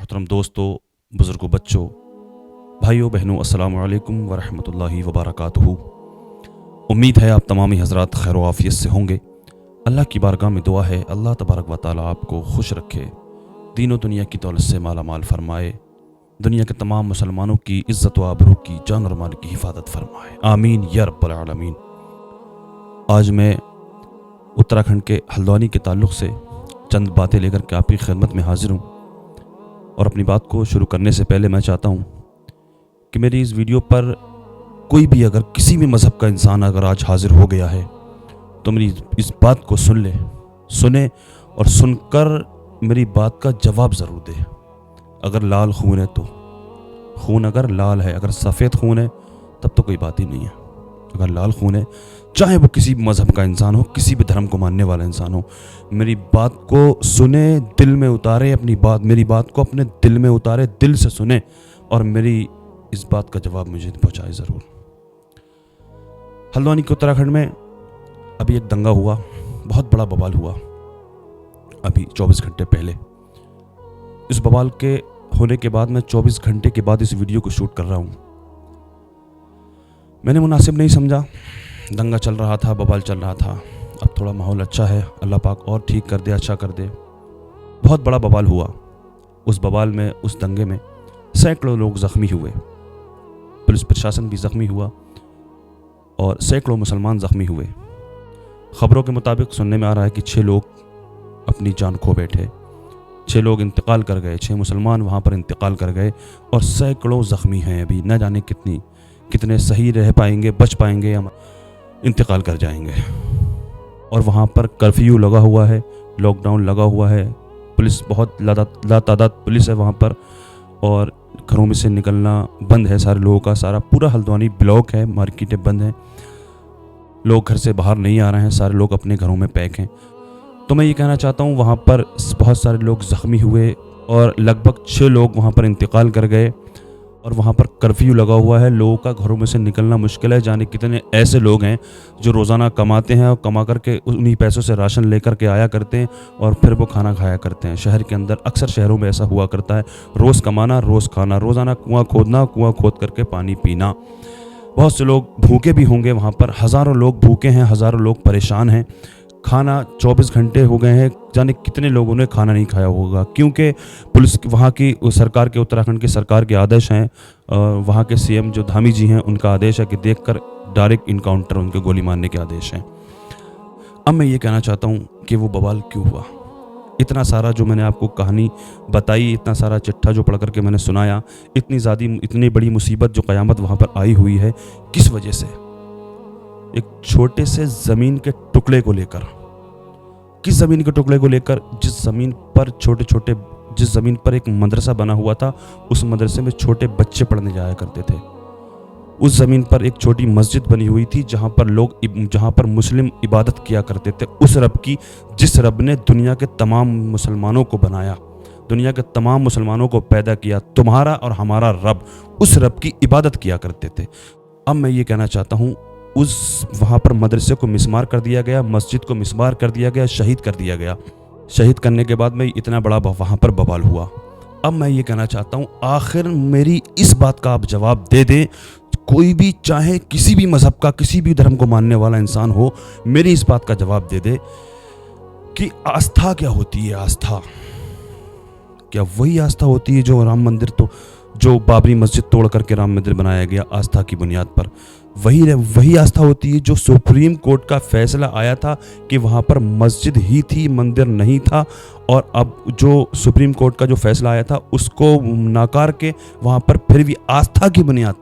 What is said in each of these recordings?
मोहतरम दोस्तों, बुज़ुर्गों, बच्चों, भाइयों बहनों, अस्सलामु अलैकुम वरहमतुल्लाहि वबरकातुहू। उम्मीद है आप तमामी हज़रात खैर व आफ़ियत से होंगे। अल्लाह की बारगाह में दुआ है अल्लाह तबारक व तआला आपको खुश रखे, दीन व दुनिया की दौलत से माला माल फरमाए, दुनिया के तमाम मुसलमानों की इज़्ज़त व आबरू की, जान और माल की हिफाजत फरमाए, आमीन या रब्बल आलमीन। आज मैं उत्तराखंड के हल्द्वानी के ताल्लुक़ से चंद बातें लेकर के आपकी खिदमत में हाजिर हूँ। और अपनी बात को शुरू करने से पहले मैं चाहता हूँ कि मेरी इस वीडियो पर कोई भी अगर किसी भी मज़हब का इंसान अगर आज हाजिर हो गया है तो मेरी इस बात को सुने और सुनकर मेरी बात का जवाब ज़रूर दे। अगर लाल खून है तो खून, अगर लाल है, अगर सफ़ेद खून है तब तो कोई बात ही नहीं है। अगर लाल खून है, चाहे वो किसी भी मज़हब का इंसान हो, किसी भी धर्म को मानने वाला इंसान हो, मेरी बात को सुने, दिल में उतारे, मेरी बात को अपने दिल में उतारे, दिल से सुने और मेरी इस बात का जवाब मुझे पहुंचाए ज़रूर। हल्द्वानी के उत्तराखंड में अभी एक दंगा हुआ, बहुत बड़ा बवाल हुआ अभी 24 घंटे पहले। इस बवाल के होने के बाद मैं 24 घंटे के बाद इस वीडियो को शूट कर रहा हूँ। मैंने मुनासिब नहीं समझा, दंगा चल रहा था, बवाल चल रहा था। अब थोड़ा माहौल अच्छा है, अल्लाह पाक और ठीक कर दे, अच्छा कर दे। बहुत बड़ा बवाल हुआ। उस बवाल में, उस दंगे में सैकड़ों लोग ज़ख्मी हुए, पुलिस प्रशासन भी ज़ख्मी हुआ और सैकड़ों मुसलमान ज़ख्मी हुए। ख़बरों के मुताबिक सुनने में आ रहा है कि 6 लोग अपनी जान खो बैठे, 6 लोग इंतकाल कर गए, 6 मुसलमान वहाँ पर इंतकाल कर गए और सैकड़ों ज़ख्मी हैं। अभी न जाने कितने सही रह पाएंगे, बच पाएंगे या इंतकाल कर जाएंगे। और वहाँ पर कर्फ्यू लगा हुआ है, लॉकडाउन लगा हुआ है, पुलिस बहुत लातादाद पुलिस है वहाँ पर और घरों में से निकलना बंद है सारे लोगों का। सारा पूरा हल्द्वानी ब्लॉक है, मार्केटें बंद हैं, लोग घर से बाहर नहीं आ रहे हैं, सारे लोग अपने घरों में पैक हैं। तो मैं ये कहना चाहता हूँ, वहाँ पर बहुत सारे लोग ज़ख्मी हुए और लगभग 6 लोग वहाँ पर इंतकाल कर गए और वहाँ पर कर्फ्यू लगा हुआ है। लोगों का घरों में से निकलना मुश्किल है। जाने कितने ऐसे लोग हैं जो रोज़ाना कमाते हैं और कमा करके उन्हीं पैसों से राशन लेकर के आया करते हैं और फिर वो खाना खाया करते हैं। शहर के अंदर अक्सर शहरों में ऐसा हुआ करता है, रोज़ कमाना, रोज़ खाना, रोज़ाना कुआँ खोदना, कुआँ खोद करके पानी पीना। बहुत से लोग भूखे भी होंगे वहाँ पर, हज़ारों लोग भूखे हैं, हज़ारों लोग परेशान हैं। खाना 24 घंटे हो गए हैं, जाने कितने लोगों ने खाना नहीं खाया होगा, क्योंकि पुलिस वहाँ की सरकार के, उत्तराखंड की सरकार के आदेश हैं, वहाँ के सीएम जो धामी जी हैं उनका आदेश है कि देखकर डायरेक्ट इनकाउंटर, उनके गोली मारने के आदेश हैं। अब मैं ये कहना चाहता हूँ कि वो बवाल क्यों हुआ। इतना सारा जो मैंने आपको कहानी बताई, इतना सारा चिट्ठा जो पढ़ करके मैंने सुनाया, इतनी बड़ी मुसीबत जो क़यामत वहाँ पर आई हुई है, किस वजह से? एक छोटे से ज़मीन के टुकड़े को लेकर। किस ज़मीन के टुकड़े को लेकर? जिस ज़मीन पर एक मदरसा बना हुआ था, उस मदरसे में छोटे बच्चे पढ़ने जाया करते थे। उस ज़मीन पर एक छोटी मस्जिद बनी हुई थी जहाँ पर मुस्लिम इबादत किया करते थे उस रब की, जिस रब ने दुनिया के तमाम मुसलमानों को बनाया, दुनिया के तमाम मुसलमानों को पैदा किया। तुम्हारा और हमारा रब, उस रब की इबादत किया करते थे। अब मैं ये कहना चाहता हूँ, वहाँ पर मदरसे को मिस्मार कर दिया गया, मस्जिद को मिस्मार कर दिया गया, शहीद कर दिया गया। शहीद करने के बाद में इतना बड़ा वहाँ पर बवाल हुआ। अब मैं ये कहना चाहता हूँ, आखिर मेरी इस बात का आप जवाब दे दें। कोई भी, चाहे किसी भी मज़हब का, किसी भी धर्म को मानने वाला इंसान हो, मेरी इस बात का जवाब दे दे कि आस्था क्या होती है। आस्था क्या वही आस्था होती है जो राम मंदिर, तो जो बाबरी मस्जिद तोड़ करके राम मंदिर बनाया गया आस्था की बुनियाद पर, वही आस्था होती है जो सुप्रीम कोर्ट का फैसला आया था कि वहाँ पर मस्जिद ही थी, मंदिर नहीं था। और अब जो सुप्रीम कोर्ट का जो फैसला आया था उसको नकार के वहाँ पर फिर भी आस्था की बुनियाद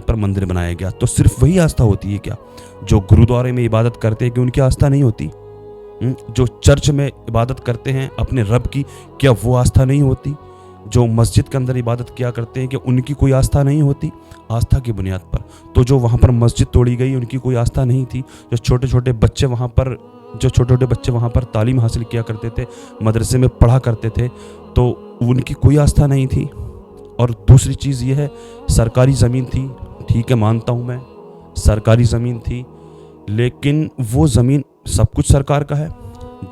पर मंदिर बनाया गया। तो सिर्फ वही आस्था होती है क्या? जो गुरुद्वारे में इबादत करते हैं कि उनकी आस्था नहीं होती? जो चर्च में इबादत करते हैं अपने रब की, क्या वो आस्था नहीं होती? जो मस्जिद के अंदर इबादत किया करते हैं कि उनकी कोई आस्था नहीं होती? आस्था की बुनियाद पर। तो जो वहाँ पर मस्जिद तोड़ी गई, उनकी कोई आस्था नहीं थी? जो छोटे छोटे बच्चे वहाँ पर तालीम हासिल किया करते थे, मदरसे में पढ़ा करते थे, तो उनकी कोई आस्था नहीं थी? और दूसरी चीज़ ये है, सरकारी ज़मीन थी, ठीक है, मानता हूँ मैं, सरकारी ज़मीन थी, लेकिन वो ज़मीन, सब कुछ सरकार का है,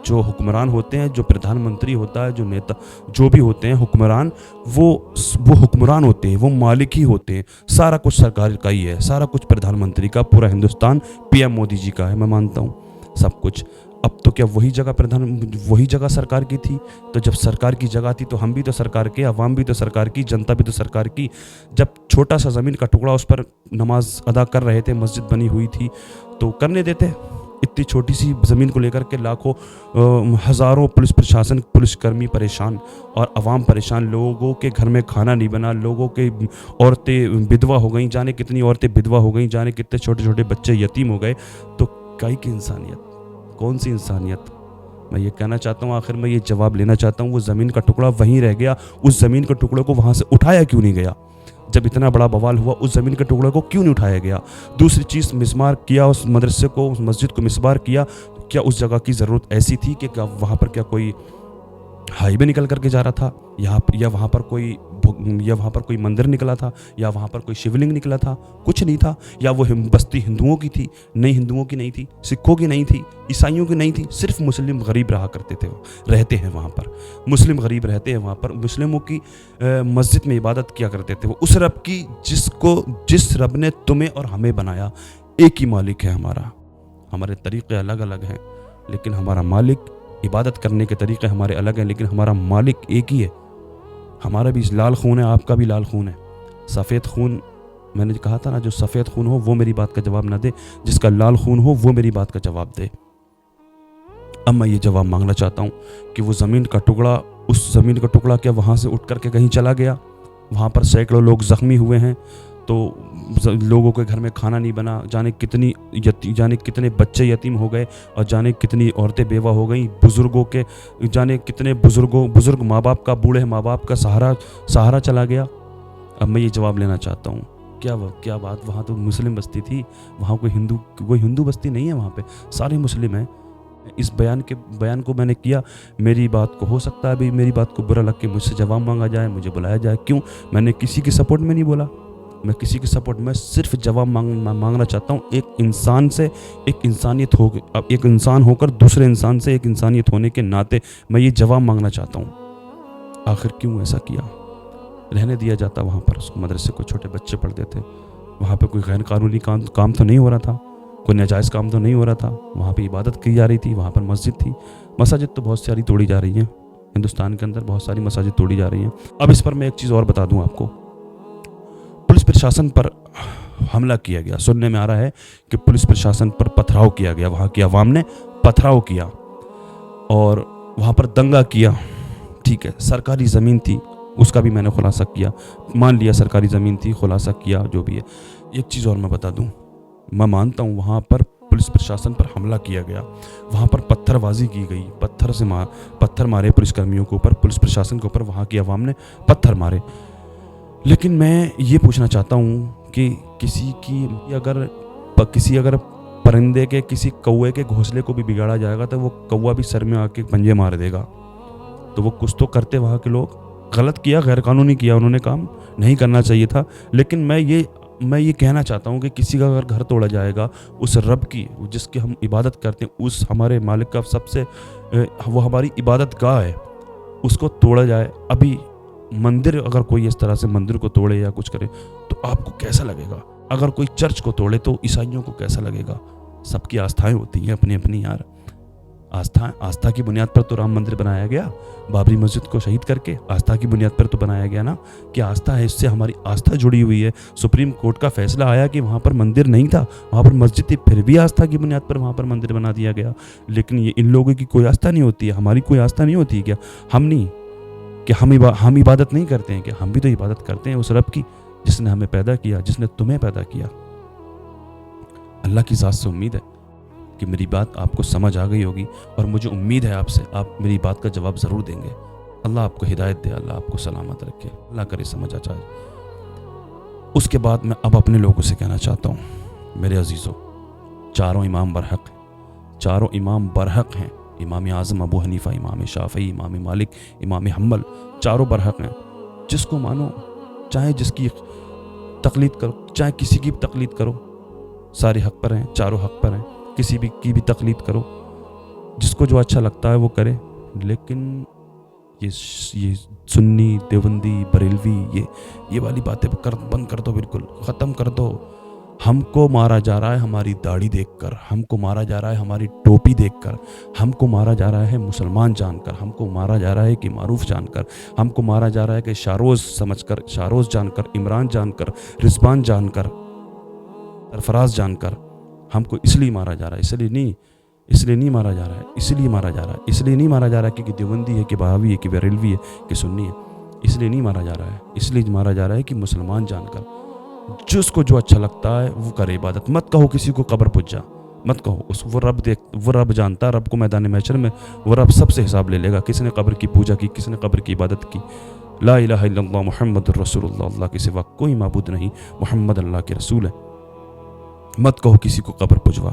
जो हुक्मरान होते हैं, जो प्रधानमंत्री होता है, जो नेता, जो भी होते हैं हुक्मरान, वो हुक्मरान होते हैं, वो मालिक ही होते हैं। सारा कुछ सरकार का ही है, सारा कुछ प्रधानमंत्री का, पूरा हिंदुस्तान पीएम मोदी जी का है, मैं मानता हूँ सब कुछ। अब तो क्या वही जगह सरकार की थी? तो जब सरकार की जगह थी तो हम भी तो सरकार के, अवाम भी तो सरकार की, जनता भी तो सरकार की। जब छोटा सा ज़मीन का टुकड़ा, उस पर नमाज अदा कर रहे थे, मस्जिद बनी हुई थी, तो करने देते? इतनी छोटी सी ज़मीन को लेकर के लाखों हज़ारों पुलिस प्रशासन, पुलिसकर्मी परेशान और अवाम परेशान। लोगों के घर में खाना नहीं बना, लोगों के औरतें विधवा हो गई, जाने कितनी औरतें विधवा हो गई, जाने कितने छोटे छोटे बच्चे यतीम हो गए। तो काई की इंसानियत, कौन सी इंसानियत? मैं ये कहना चाहता हूँ, आखिर मैं ये जवाब लेना चाहता हूँ, वो ज़मीन का टुकड़ा वहीं रह गया, उस ज़मीन के टुकड़े को वहाँ से उठाया क्यों नहीं गया? जब इतना बड़ा बवाल हुआ, उस ज़मीन के टुकड़े को क्यों नहीं उठाया गया? दूसरी चीज़, मिसमार किया उस मदरसे को, उस मस्जिद को मिसमार किया। क्या उस जगह की ज़रूरत ऐसी थी कि वहाँ पर क्या कोई हाईवे निकल करके जा रहा था, या वहाँ पर कोई मंदिर निकला था, या वहाँ पर कोई शिवलिंग निकला था? कुछ नहीं था। या वो बस्ती हिंदुओं की थी? नहीं, हिंदुओं की नहीं थी, सिखों की नहीं थी, ईसाइयों की नहीं थी, सिर्फ मुस्लिम गरीब रहा करते थे, रहते हैं वहाँ पर। मुस्लिम गरीब रहते हैं वहाँ पर, मुस्लिमों की मस्जिद में इबादत किया करते थे। वो उस रब की जिस रब ने तुम्हें और हमें बनाया। एक ही मालिक है हमारा, हमारे तरीक़े अलग अलग हैं, लेकिन हमारा मालिक, इबादत करने के तरीक़े हमारे अलग हैं, लेकिन हमारा मालिक एक ही है। हमारा भी लाल खून है, आपका भी लाल खून है। सफ़ेद खून, मैंने कहा था ना, जो सफ़ेद खून हो वो मेरी बात का जवाब ना दे, जिसका लाल खून हो वो मेरी बात का जवाब दे। अब मैं ये जवाब मांगना चाहता हूँ कि वो ज़मीन का टुकड़ा, उस ज़मीन का टुकड़ा क्या वहाँ से उठ करके कहीं चला गया? वहाँ पर सैकड़ों लोग ज़ख्मी हुए हैं, तो लोगों के घर में खाना नहीं बना, जाने कितने बच्चे यतीम हो गए, और जाने कितनी औरतें बेवा हो गई, जाने कितने बुजुर्ग माँ बाप का, बूढ़े माँ बाप का सहारा चला गया। अब मैं ये जवाब लेना चाहता हूँ, क्या बात, वहाँ तो मुस्लिम बस्ती थी, वहाँ कोई हिंदू बस्ती नहीं है, वहाँ पे सारे मुस्लिम हैं। इस बयान को मैंने किया, मेरी बात को हो सकता है अभी मेरी बात को बुरा लग के मुझसे जवाब मांगा जाए, मुझे बुलाया जाए। क्यों? मैंने किसी के सपोर्ट में नहीं बोला, मैं किसी के सपोर्ट में सिर्फ जवाब मांगना चाहता हूँ। एक इंसान से एक इंसानियत हो, अब एक इंसान होकर दूसरे इंसान से एक इंसानियत होने के नाते मैं ये जवाब मांगना चाहता हूँ। आखिर क्यों ऐसा किया? रहने दिया जाता वहाँ पर, उस मदरसे को छोटे बच्चे पढ़ते थे, वहाँ पे कोई गैर कानूनी काम तो नहीं हो रहा था, कोई नाजायज़ काम तो नहीं हो रहा था, वहाँ पे इबादत की जा रही थी, वहाँ पर मस्जिद थी। मसाजिद तो बहुत सारी तोड़ी जा रही हैं, हिंदुस्तान के अंदर बहुत सारी मसाजिद तोड़ी जा रही हैं। अब इस पर मैं एक चीज़ और बता दूँ आपको, पुलिस प्रशासन पर हमला किया गया। सुनने में आ रहा है कि पुलिस प्रशासन पर पथराव किया गया, वहाँ की आवाम ने पथराव किया और वहाँ पर दंगा किया। ठीक है, सरकारी ज़मीन थी, उसका भी मैंने खुलासा किया, मान लिया सरकारी ज़मीन थी, खुलासा किया, जो भी है। एक चीज़ और मैं बता दूँ, मैं मानता हूँ वहाँ पर पुलिस प्रशासन पर हमला किया गया, वहाँ पर पत्थरबाजी की गई, पत्थर मारे पुलिसकर्मियों के ऊपर, पुलिस प्रशासन के ऊपर वहाँ की आवाम ने पत्थर मारे। लेकिन मैं ये पूछना चाहता हूँ कि किसी अगर परिंदे के, किसी कौवे के घोंसले को भी बिगाड़ा जाएगा तो वो कौवा भी सर में आके पंजे मार देगा। तो वो कुछ तो करते वहाँ के लोग, गलत किया, गैर कानूनी किया, उन्होंने काम नहीं करना चाहिए था। लेकिन मैं ये कहना चाहता हूँ कि किसी का अगर घर तोड़ा जाएगा, उस रब की जिसकी हम इबादत करते हैं, उस हमारे मालिक का सबसे वो हमारी इबादत गाह है, उसको तोड़ा जाए। अभी मंदिर, अगर कोई इस तरह से मंदिर को तोड़े या कुछ करे तो आपको कैसा लगेगा? अगर कोई चर्च को तोड़े तो ईसाइयों को कैसा लगेगा? सबकी आस्थाएं होती हैं अपनी अपनी यार। आस्था की बुनियाद पर तो राम मंदिर बनाया गया, बाबरी मस्जिद को शहीद करके आस्था की बुनियाद पर तो बनाया गया ना, कि आस्था है, इससे हमारी आस्था जुड़ी हुई है। सुप्रीम कोर्ट का फैसला आया कि वहाँ पर मंदिर नहीं था, वहाँ पर मस्जिद थी, फिर भी आस्था की बुनियाद पर वहाँ पर मंदिर बना दिया गया। लेकिन ये इन लोगों की कोई आस्था नहीं होती है, हमारी कोई आस्था नहीं होती है क्या? हम इबादत नहीं करते हैं क्या? हम भी तो इबादत करते हैं उस रब की जिसने हमें पैदा किया, जिसने तुम्हें पैदा किया। अल्लाह की ज़ात से उम्मीद है कि मेरी बात आपको समझ आ गई होगी, और मुझे उम्मीद है आपसे आप मेरी बात का जवाब ज़रूर देंगे। अल्लाह आपको हिदायत दे, अल्लाह आपको सलामत रखे, अल्लाह करे समझ आ जाए। उसके बाद मैं अब अपने लोगों से कहना चाहता हूँ, मेरे अजीज़ों, चारों इमाम बरहक हैं। इमाम आज़म अबू हनीफ़ा, इमाम शाफ़ी, इमाम मालिक, इमाम हम्बल, चारों बरहक हैं। जिसको मानो, चाहे जिसकी तकलीद करो, चाहे किसी की भी तकलीद करो, सारे हक पर हैं, चारों हक पर हैं। किसी भी की भी तकलीद करो, जिसको जो अच्छा लगता है वो करे, लेकिन ये सुन्नी, देवबंदी, बरेलवी, ये वाली बातें बंद कर दो, बिल्कुल ख़त्म कर दो। हमको मारा जा रहा है हमारी दाढ़ी देखकर, हमको मारा जा रहा है हमारी टोपी देखकर, हमको मारा जा रहा है मुसलमान जानकर, हमको मारा जा रहा है कि मारूफ जानकर, हमको मारा जा रहा है कि शारोज़ समझकर, शारोज़ जानकर, इमरान जानकर, रिजवान जानकर, सरफराज जानकर। हमको इसलिए मारा जा रहा है, इसलिए नहीं मारा जा रहा है, इसलिए मारा जा रहा है, इसलिए नहीं मारा जा रहा है क्योंकि देवबंदी है, कि बहावी है, कि बरेलवी है, कि सुन्नी है। इसलिए नहीं मारा जा रहा है, इसलिए मारा जा रहा है कि मुसलमान जानकर। जिसको जो अच्छा लगता है वो करे इबादत। मत कहो किसी को कब्र पूज जा, मत कहो। उस वो रब जानता है, रब को मैदान महशर में वो रब सबसे हिसाब ले लेगा, किसने कब्र की पूजा की, किसने कब्र की इबादत की। ला इलाहा इल्लल्लाह मुहम्मदुर रसूलुल्लाह, अल्लाह के सिवा कोई माबूद नहीं, मोहम्मद अल्लाह के रसूल है। मत कहो किसी को कब्र पुजवा,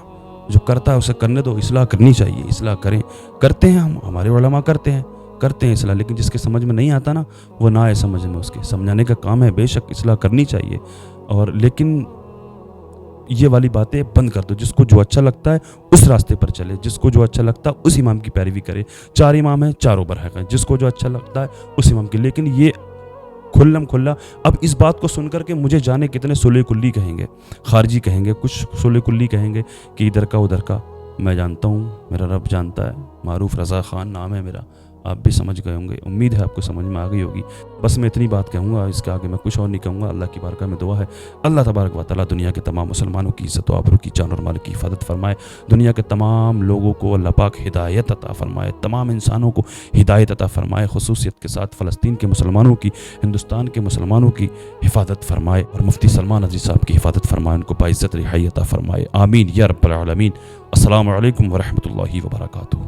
जो करता है उसे करने दो। इस्लाह करनी चाहिए, इस्लाह करें, करते हैं हम, हमारे उलमा करते हैं इस्लाह। लेकिन जिसके समझ में नहीं आता ना, वो ना आए समझ में, उसके समझाने का काम है। बेशक इस्लाह करनी चाहिए, और लेकिन ये वाली बातें बंद कर दो। जिसको जो अच्छा लगता है उस रास्ते पर चले, जिसको जो अच्छा लगता है उस इमाम की पैरवी करे। 4 इमाम हैं, चारों बरहक हैं, जिसको जो अच्छा लगता है उस इमाम की। लेकिन ये खुल्लम खुल्ला, अब इस बात को सुनकर के मुझे जाने कितने सोले कुल्ली कहेंगे, खारजी कहेंगे, कुछ सोले कुल्ली कहेंगे कि इधर का उधर का। मैं जानता हूँ, मेरा रब जानता है। मारूफ रज़ा ख़ान नाम है मेरा, आप भी समझ गए होंगे, उम्मीद है आपको समझ में आ गई होगी। बस मैं इतनी बात कहूँगा, इसके आगे मैं कुछ और नहीं कहूँगा। अल्लाह की बारगाह में दुआ है, अल्लाह तबारक व तआला दुनिया के तमाम मुसलमानों की इज़्ज़त व आबरू की, जान और माल की हिफाजत फरमाए। दुनिया के तमाम लोगों को अल्लाह पाक हिदायत अता फरमाए, तमाम इंसानों को हिदायत अता फरमाए। ख़ुसूसियत के साथ फ़लस्तीन के मुसलमानों की, हिंदुस्तान के मुसलमानों की हिफाजत फरमाए, और मुफ्ती सलमान अज़ीज़ साहब की हिफाजत फरमाए, उनको बाइज़्ज़त रिहाई अता फरमाए। आमीन या रब्बल आलमीन। अस्सलामु अलैकुम व रहमतुल्लाहि व बरकातुहू।